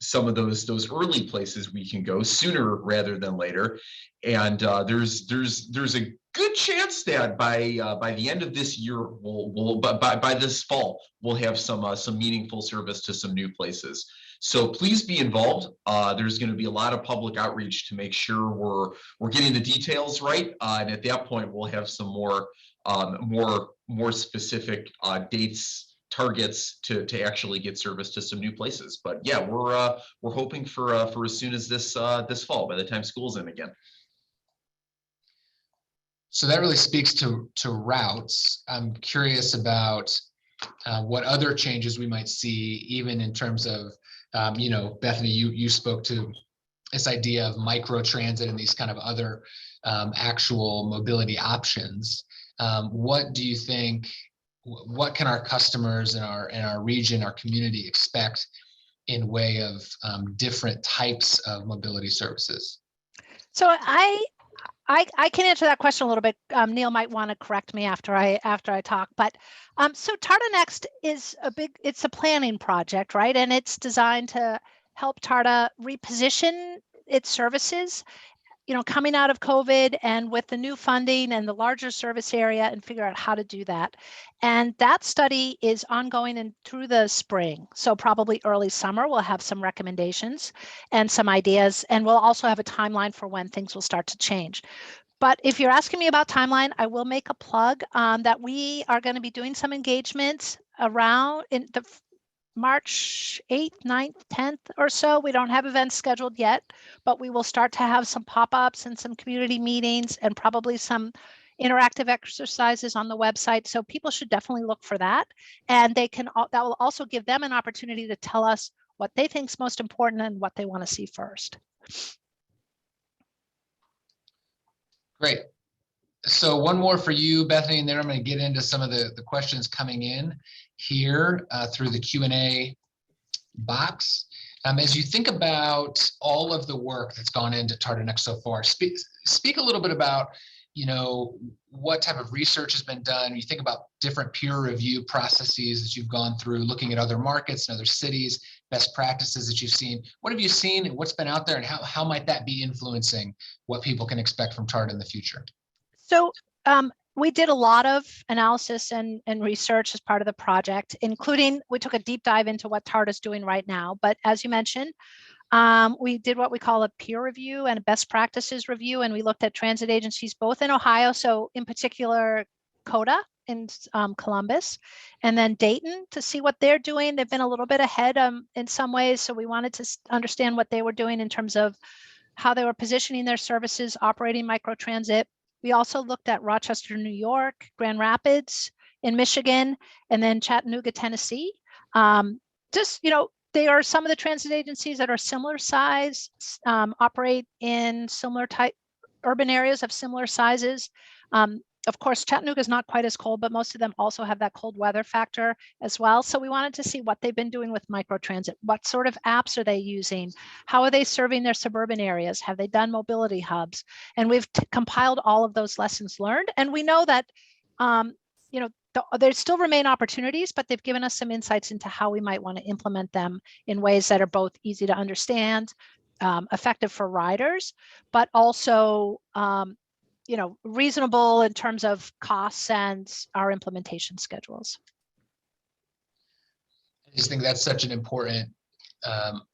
Speaker 6: some of those early places we can go sooner rather than later, and there's a good chance that by the end of this year, by this fall, we'll have some meaningful service to some new places. So please be involved. There's going to be a lot of public outreach to make sure we're getting the details right, and at that point, we'll have some more specific dates, targets to actually get service to some new places. But yeah, we're hoping for as soon as this fall, by the time school's in again.
Speaker 4: So that really speaks to routes. I'm curious about what other changes we might see, even in terms of, Bethany, you spoke to this idea of micro transit and these kind of other actual mobility options. What do you think? What can our customers in our region, our community, expect in way of different types of mobility services? So
Speaker 5: I can answer that question a little bit. Neil might want to correct me after I talk, but so TARTA Next is it's a planning project, right? And it's designed to help TARTA reposition its services, coming out of COVID and with the new funding and the larger service area, and figure out how to do that. And that study is ongoing and through the spring. So probably early summer, we'll have some recommendations and some ideas, and we'll also have a timeline for when things will start to change. But if you're asking me about timeline, I will make a plug that we are going to be doing some engagements around in the March 8th, 9th, 10th or so. We don't have events scheduled yet, but we will start to have some pop-ups and some community meetings and probably some interactive exercises on the website. So people should definitely look for that. And they can, that will also give them an opportunity to tell us what they think is most important and what they want to see first.
Speaker 4: Great. So one more for you, Bethany, and then I'm going to get into some of the questions coming in here through the Q&A box. As you think about all of the work that's gone into TARTA Next so far, speak a little bit about, what type of research has been done. You think about different peer review processes that you've gone through, looking at other markets and other cities, best practices that you've seen. What have you seen and what's been out there, and how might that be influencing what people can expect from TARTA in the future?
Speaker 5: So we did a lot of analysis and research as part of the project, including we took a deep dive into what TARTA is doing right now. But as you mentioned, we did what we call a peer review and a best practices review, and we looked at transit agencies both in Ohio, so in particular COTA in Columbus, and then Dayton to see what they're doing. They've been a little bit ahead in some ways, so we wanted to understand what they were doing in terms of how they were positioning their services, operating microtransit. We also looked at Rochester, New York, Grand Rapids in Michigan, and then Chattanooga, Tennessee. They are some of the transit agencies that are similar size, operate in similar type urban areas of similar sizes. Of course, Chattanooga is not quite as cold, but most of them also have that cold weather factor as well. So we wanted to see what they've been doing with microtransit. What sort of apps are they using? How are they serving their suburban areas? Have they done mobility hubs? And we've compiled all of those lessons learned. And we know that, there still remain opportunities, but they've given us some insights into how we might want to implement them in ways that are both easy to understand, effective for riders, but also reasonable in terms of costs and our implementation schedules.
Speaker 4: I just think that's such an important,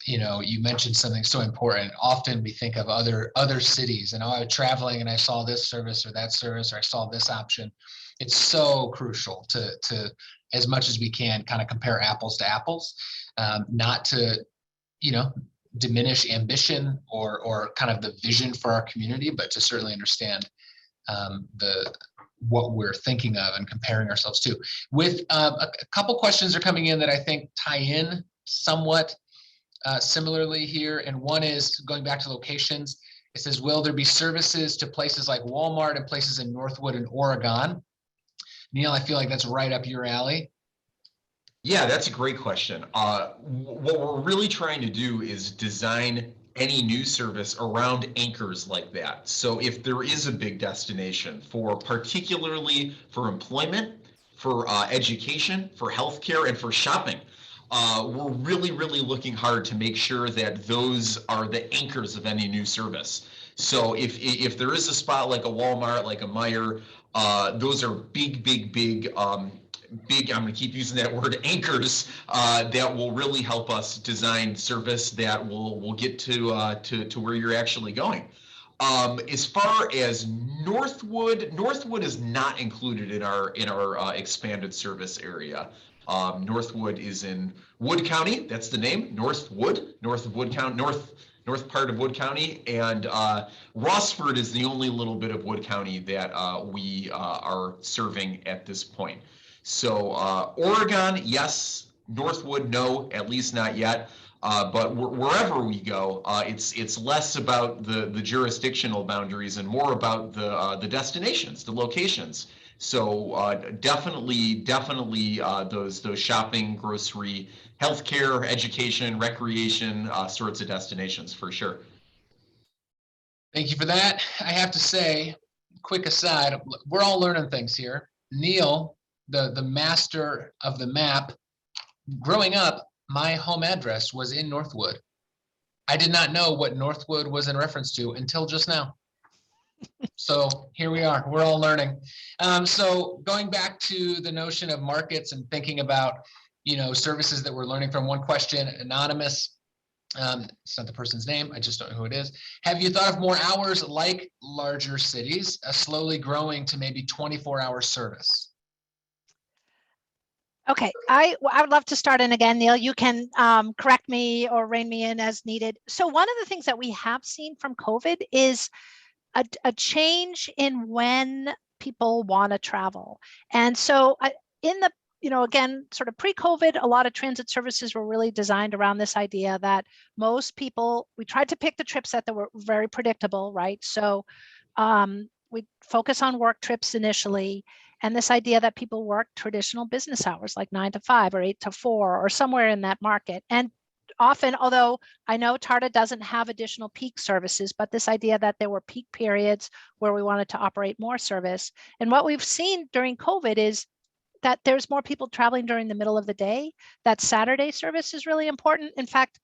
Speaker 4: you mentioned something so important. Often we think of other cities, and I was traveling and I saw this service or that service, or I saw this option. It's so crucial to as much as we can kind of compare apples to apples, not to, diminish ambition or kind of the vision for our community, but to certainly understand what we're thinking of and comparing ourselves to. With a couple questions are coming in that I think tie in somewhat similarly here, and one is going back to locations. It says, will there be services to places like Walmart and places in Northwood and Oregon? Neil, I feel like that's right up your alley.
Speaker 6: Yeah, that's a great question. What we're really trying to do is design any new service around anchors like that. So if there is a big destination particularly for employment, for education, for healthcare, and for shopping, we're really looking hard to make sure that those are the anchors of any new service. So if there is a spot like a Walmart, like a Meijer, those are big, I'm going to keep using that word, anchors, that will really help us design service that will get to where you're actually going. As far as Northwood is not included in our expanded service area. Northwood is in Wood County. That's the name, Northwood, north of Wood County, north part of Wood County, and Rossford is the only little bit of Wood County that we are serving at this point. So Oregon, yes. Northwood, no, at least not yet. But wherever we go, it's less about the jurisdictional boundaries and more about the destinations, the locations. So definitely those shopping, grocery, healthcare, education, recreation sorts of destinations for sure.
Speaker 4: Thank you for that. I have to say, quick aside, we're all learning things here. Neil, the master of the map, growing up, my home address was in Northwood. I did not know what Northwood was in reference to until just now. So here we are, we're all learning. So going back to the notion of markets and thinking about, services that we're learning from, one question, anonymous, it's not the person's name, I just don't know who it is. Have you thought of more hours like larger cities, slowly growing to maybe 24-hour service?
Speaker 5: Okay, I would love to start in again, Neil. You can correct me or rein me in as needed. So one of the things that we have seen from COVID is a change in when people want to travel. And so in the, again, sort of pre-COVID, a lot of transit services were really designed around this idea that most people, we tried to pick the trips that were very predictable, right? So we focus on work trips initially, and this idea that people work traditional business hours like 9 to 5 or 8 to 4 or somewhere in that market. And often, although I know TARTA doesn't have additional peak services, but this idea that there were peak periods where we wanted to operate more service. And what we've seen during COVID is that there's more people traveling during the middle of the day. That Saturday service is really important. In fact,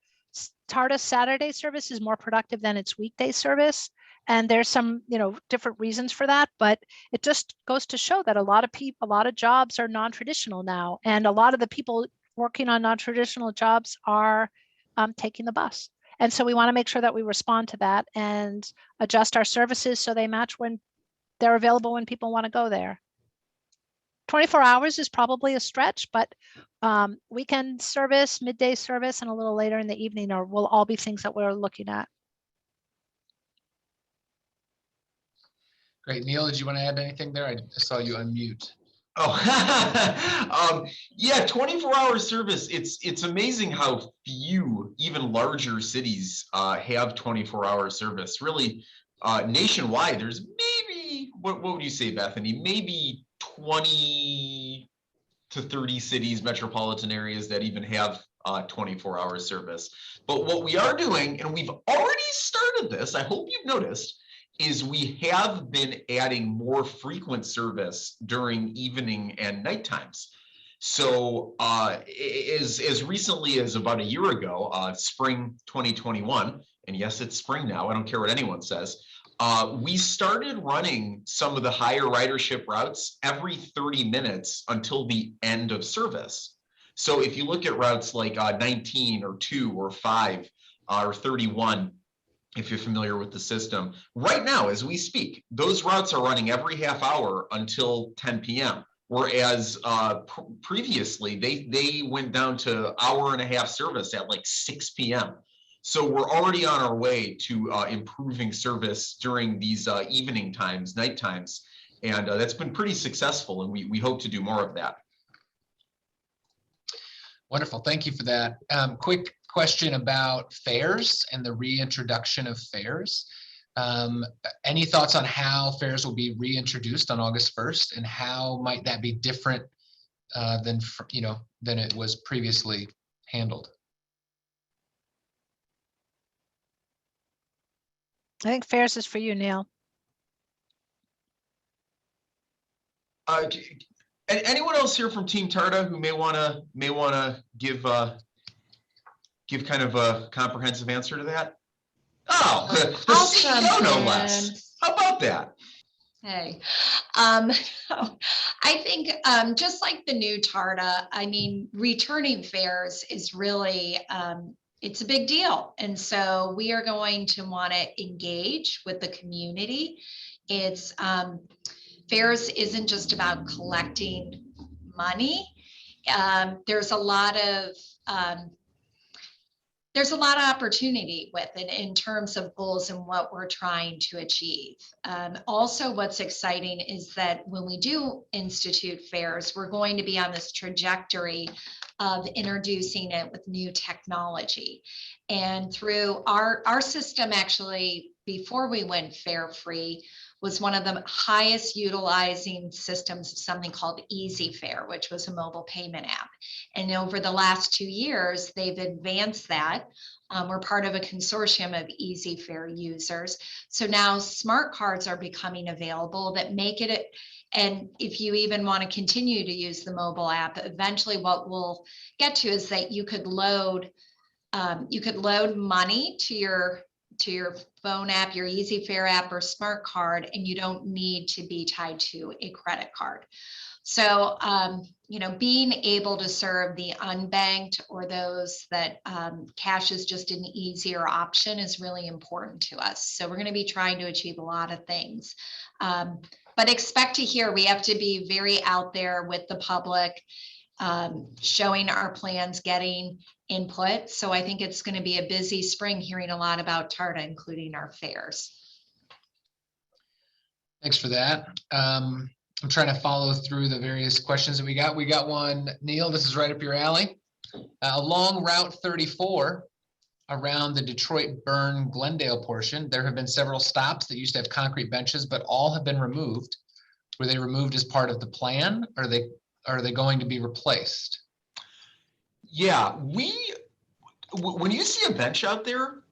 Speaker 5: TARTA's Saturday service is more productive than its weekday service. And there's some, different reasons for that, but it just goes to show that a lot of jobs are non-traditional now. And a lot of the people working on non-traditional jobs are taking the bus. And so we want to make sure that we respond to that and adjust our services so they match when they're available when people want to go there. 24 hours is probably a stretch, but weekend service, midday service, and a little later in the evening will all be things that we're looking at.
Speaker 4: Great. Neil, did you want to add anything there? I saw you unmute.
Speaker 6: Oh, yeah, 24-hour service. It's amazing how few, even larger cities have 24-hour service. Really, nationwide, there's maybe, what would you say, Bethany? Maybe 20 to 30 cities, metropolitan areas that even have 24-hour service. But what we are doing, and we've already started this, I hope you've noticed, is we have been adding more frequent service during evening and night times. So as recently as about a year ago, spring 2021, and yes, it's spring now, I don't care what anyone says, we started running some of the higher ridership routes every 30 minutes until the end of service. So if you look at routes like 19 or 2 or 5 or 31, if you're familiar with the system, right now, as we speak, those routes are running every half hour until 10 p.m. Whereas previously, they went down to hour-and-a-half service at like 6 p.m. So we're already on our way to improving service during these evening times, night times, and that's been pretty successful, and we hope to do more of that.
Speaker 4: Wonderful. Thank you for that. Quick question about fares and the reintroduction of fares. Any thoughts on how fares will be reintroduced on August 1st, and how might that be different than it was previously handled?
Speaker 5: I think fares is for you, Neil.
Speaker 6: Anyone else here from Team TARTA who may want to give kind of a comprehensive answer to that? Oh, the CEO, no less. How about that?
Speaker 3: Hey, I think just like the new TARTA, I mean, returning fares is really, it's a big deal. And so we are going to want to engage with the community. It's fares isn't just about collecting money. There's a lot of opportunity with it in terms of goals and what we're trying to achieve. Also, what's exciting is that when we do institute fares, we're going to be on this trajectory of introducing it with new technology. And through our system, actually, before we went fare free, was one of the highest utilizing systems of something called Easy Fare, which was a mobile payment app. And over the last 2 years, they've advanced that. We're part of a consortium of Easy Fare users. So now smart cards are becoming available that make it, and if you even want to continue to use the mobile app, eventually what we'll get to is that you could load money to your phone app, your Easy Fare app or smart card, and you don't need to be tied to a credit card. So, being able to serve the unbanked or those that cash is just an easier option is really important to us. So we're going to be trying to achieve a lot of things. But expect to hear, we have to be very out there with the public, showing our plans, getting input. So I think it's going to be a busy spring hearing a lot about TARTA, including our fares.
Speaker 4: Thanks for that. I'm trying to follow through the various questions that we got. We got one, Neil, this is right up your alley. Along Route 34, around the Detroit, Bern, Glendale portion, there have been several stops that used to have concrete benches, but all have been removed. Were they removed as part of the plan? Or are they going to be replaced?
Speaker 6: Yeah, when you see a bench out there,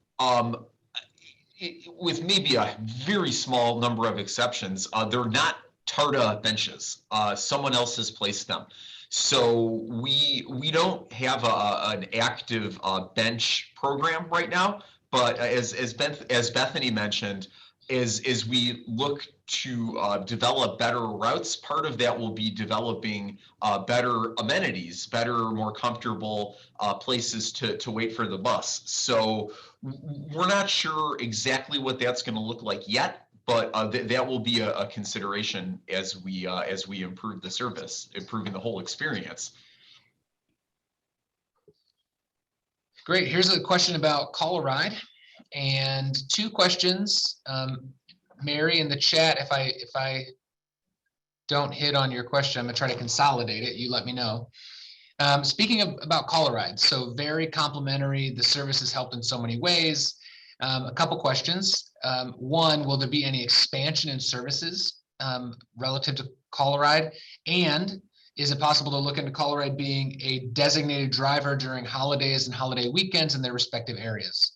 Speaker 6: with maybe a very small number of exceptions, they're not TARTA benches. Someone else has placed them. So we don't have an active bench program right now. But as Bethany mentioned, as we look to develop better routes, part of that will be developing better amenities, better, more comfortable places to wait for the bus. So we're not sure exactly what that's going to look like yet, but that will be a consideration as we improve the service, improving the whole experience.
Speaker 4: Great. Here's a question about Call a Ride, and two questions. Mary, in the chat, if I don't hit on your question, I'm gonna try to consolidate it. You let me know. Speaking about Call a Ride, so very complimentary. The service has helped in so many ways. A couple questions. One, will there be any expansion in services relative to Call a Ride? And is it possible to look into Call a Ride being a designated driver during holidays and holiday weekends in their respective areas?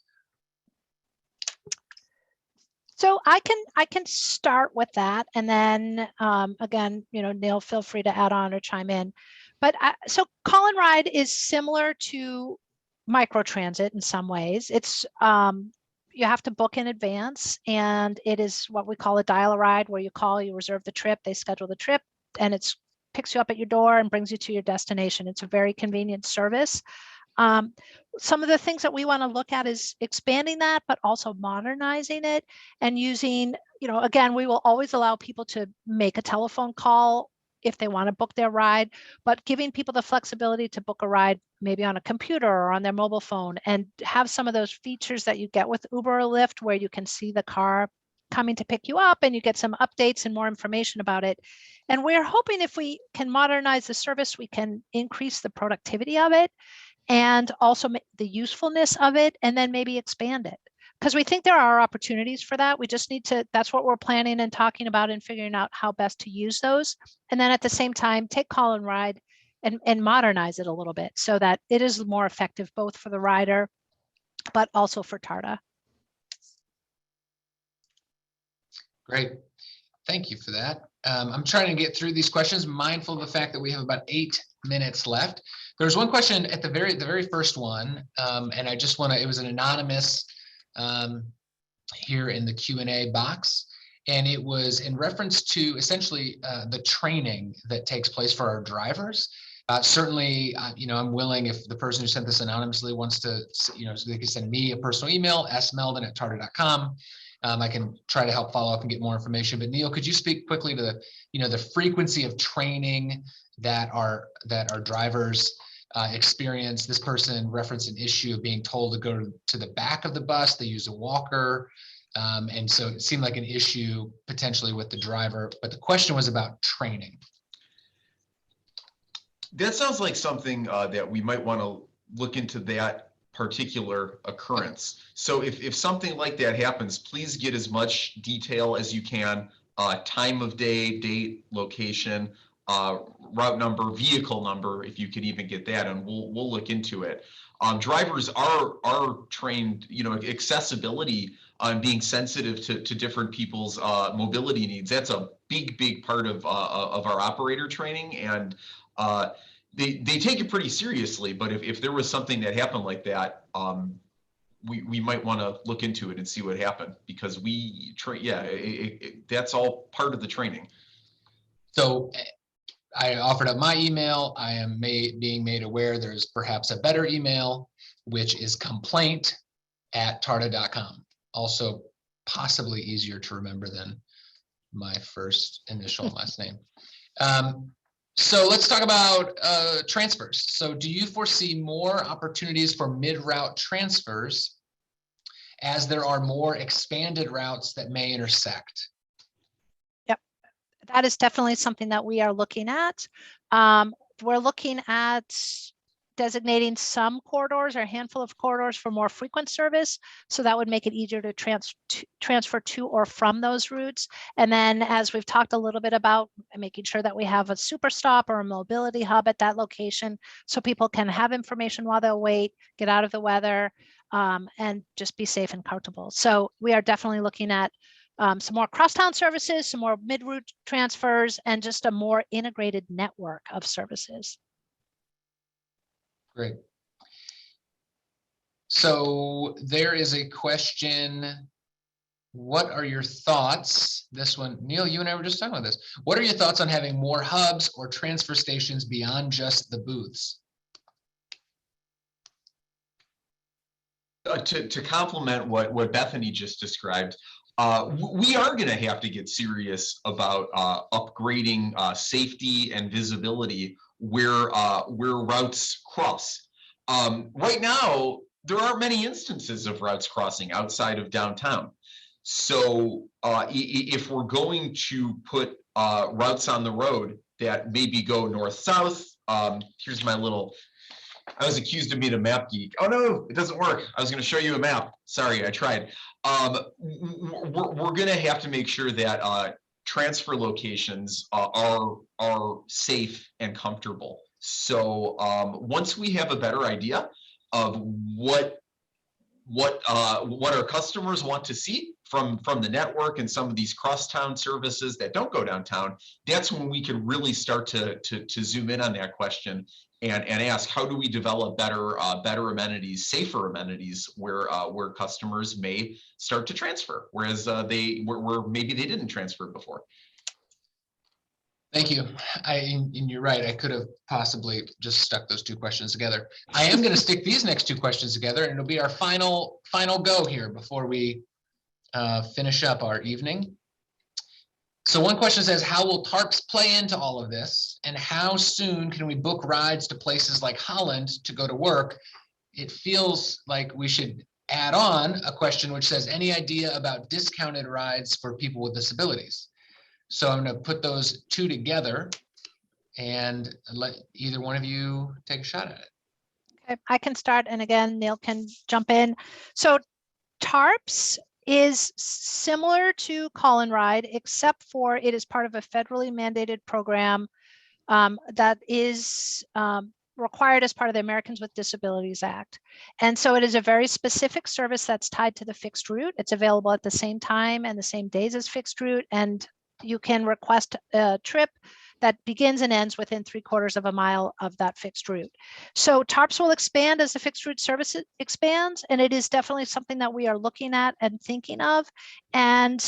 Speaker 5: So I can start with that, and then again, Neil, feel free to add on or chime in. But so Call and Ride is similar to microtransit in some ways. It's you have to book in advance, and it is what we call a dial a ride, where you call, you reserve the trip, they schedule the trip, and it picks you up at your door and brings you to your destination. It's a very convenient service. Some of the things that we want to look at is expanding that, but also modernizing it and using, again, we will always allow people to make a telephone call if they want to book their ride, but giving people the flexibility to book a ride maybe on a computer or on their mobile phone, and have some of those features that you get with Uber or Lyft, where you can see the car coming to pick you up and you get some updates and more information about it. And we're hoping if we can modernize the service, we can increase the productivity of it and also the usefulness of it, and then maybe expand it. Because we think there are opportunities for that. We just need to, that's what we're planning and talking about and figuring out how best to use those. And then at the same time, take Call and Ride and modernize it a little bit so that it is more effective both for the rider, but also for TARTA.
Speaker 4: Great. Thank you for that. I'm trying to get through these questions, mindful of the fact that we have about 8 minutes left. There's one question at the very first one, and I just want to, it was an anonymous here in the Q&A box, and it was in reference to essentially the training that takes place for our drivers. Certainly, I'm willing, if the person who sent this anonymously wants to, so they can send me a personal email, smelden@tarta.com. I can try to help follow up and get more information. But Neil, could you speak quickly to the frequency of training that our drivers experience? This person referenced an issue of being told to go to the back of the bus. They use a walker. And so it seemed like an issue potentially with the driver, but the question was about training.
Speaker 6: That sounds like something that we might want to look into, that particular occurrence. So if something like that happens, please get as much detail as you can, time of day, date, location, route number, vehicle number, if you could even get that, and we'll look into it. Drivers are trained, accessibility on being sensitive to different people's mobility needs. That's a big part of our operator training, and they take it pretty seriously. But if there was something that happened like that, we might want to look into it and see what happened, because we train. Yeah, that's all part of the training.
Speaker 4: So I offered up my email. I am being made aware there's perhaps a better email, which is complaint@tarta.com. Also possibly easier to remember than my first initial and last name. So let's talk about transfers. So do you foresee more opportunities for mid-route transfers as there are more expanded routes that may intersect?
Speaker 5: that is definitely something that we are looking at. We're looking at designating some corridors or a handful of corridors for more frequent service. So that would make it easier to transfer to or from those routes. And then, as we've talked a little bit about, making sure that we have a super stop or a mobility hub at that location so people can have information while they'll wait, get out of the weather, and just be safe and comfortable. So we are definitely looking at some more crosstown services, some more mid-route transfers, and just a more integrated network of services.
Speaker 4: Great. So there is a question. What are your thoughts? This one, Neil, you and I were just talking about this. What are your thoughts on having more hubs or transfer stations beyond just the booths?
Speaker 6: To complement what Bethany just described, we are going to have to get serious about upgrading safety and visibility where routes cross. Right now, there aren't many instances of routes crossing outside of downtown. So if we're going to put routes on the road that maybe go north-south, here's my little, I was accused of being a map geek. Oh no, it doesn't work. I was going to show you a map. Sorry, I tried. We're going to have to make sure that transfer locations are safe and comfortable. So once we have a better idea of what our customers want to see from the network and some of these crosstown services that don't go downtown, that's when we can really start to zoom in on that question and ask, how do we develop better amenities, safer amenities where customers may start to transfer, whereas where maybe they didn't transfer before.
Speaker 4: Thank you. And you're right. I could have possibly just stuck those two questions together. I am going to stick these next two questions together, and it'll be our final go here before we finish up our evening. So one question says, how will TARPs play into all of this? And how soon can we book rides to places like Holland to go to work? It feels like we should add on a question which says, any idea about discounted rides for people with disabilities? So I'm going to put those two together and let either one of you take a shot at it.
Speaker 5: Okay, I can start, and again, Neil can jump in. So TARPs is similar to Call and Ride, except for it is part of a federally mandated program that is required as part of the Americans with Disabilities Act. And so it is a very specific service that's tied to the fixed route. It's available at the same time and the same days as fixed route, and you can request a trip that begins and ends within 3/4 of a mile of that fixed route. So TARPs will expand as the fixed route service expands, and it is definitely something that we are looking at and thinking of. And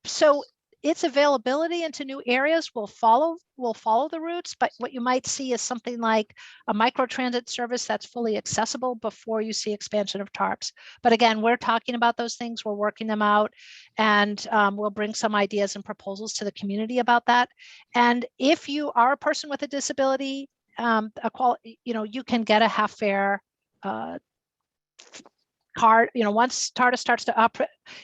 Speaker 5: so its availability into new areas will follow the routes, but what you might see is something like a microtransit service that's fully accessible before you see expansion of TARPs. But again, we're talking about those things, we're working them out, and we'll bring some ideas and proposals to the community about that. And if you are a person with a disability, you can get a half fare card. Once TARTA starts to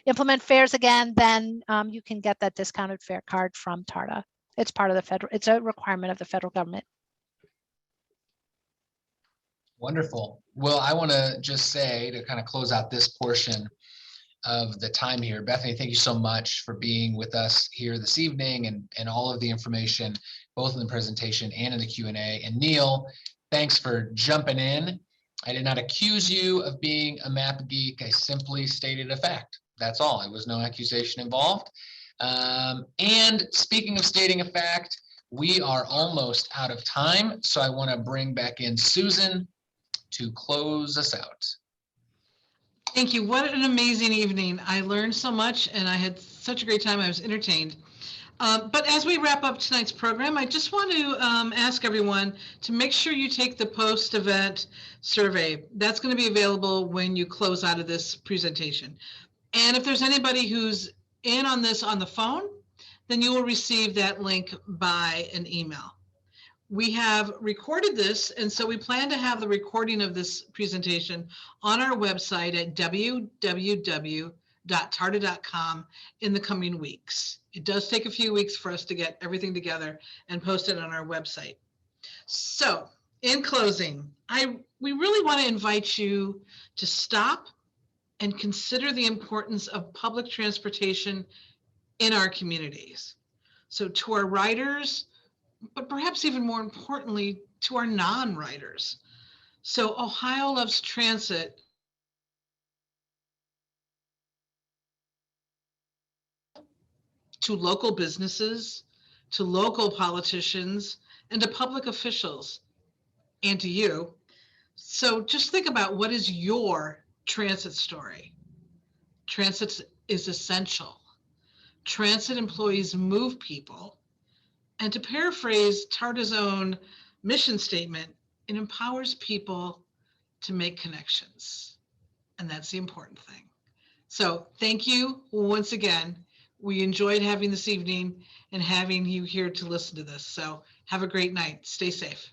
Speaker 5: implement fares again, then you can get that discounted fare card from TARTA. It's part of the federal, it's a requirement of the federal government.
Speaker 4: Wonderful. Well, I want to just say, to kind of close out this portion of the time here, Bethany, thank you so much for being with us here this evening and all of the information, both in the presentation and in the Q&A. And Neil, thanks for jumping in. I did not accuse you of being a map geek. I simply stated a fact. That's all. There was no accusation involved. And speaking of stating a fact, we are almost out of time. So I want to bring back in Susan to close us out.
Speaker 1: Thank you. What an amazing evening. I learned so much and I had such a great time. I was entertained. But as we wrap up tonight's program, I just want to ask everyone to make sure you take the post-event survey. That's going to be available when you close out of this presentation. And if there's anybody who's in on this on the phone, then you will receive that link by an email. We have recorded this, and so we plan to have the recording of this presentation on our website at www.tarta.org. www.tarta.com in the coming weeks. It does take a few weeks for us to get everything together and post it on our website. So in closing, we really want to invite you to stop and consider the importance of public transportation in our communities. So to our riders, but perhaps even more importantly, to our non-riders. So Ohio Loves Transit to local businesses, to local politicians, and to public officials, and to you. So just think about, what is your transit story? Transit is essential. Transit employees move people. And to paraphrase TARTA's own mission statement, it empowers people to make connections. And that's the important thing. So thank you once again. We enjoyed having this evening and having you here to listen to this. So have a great night. Stay safe.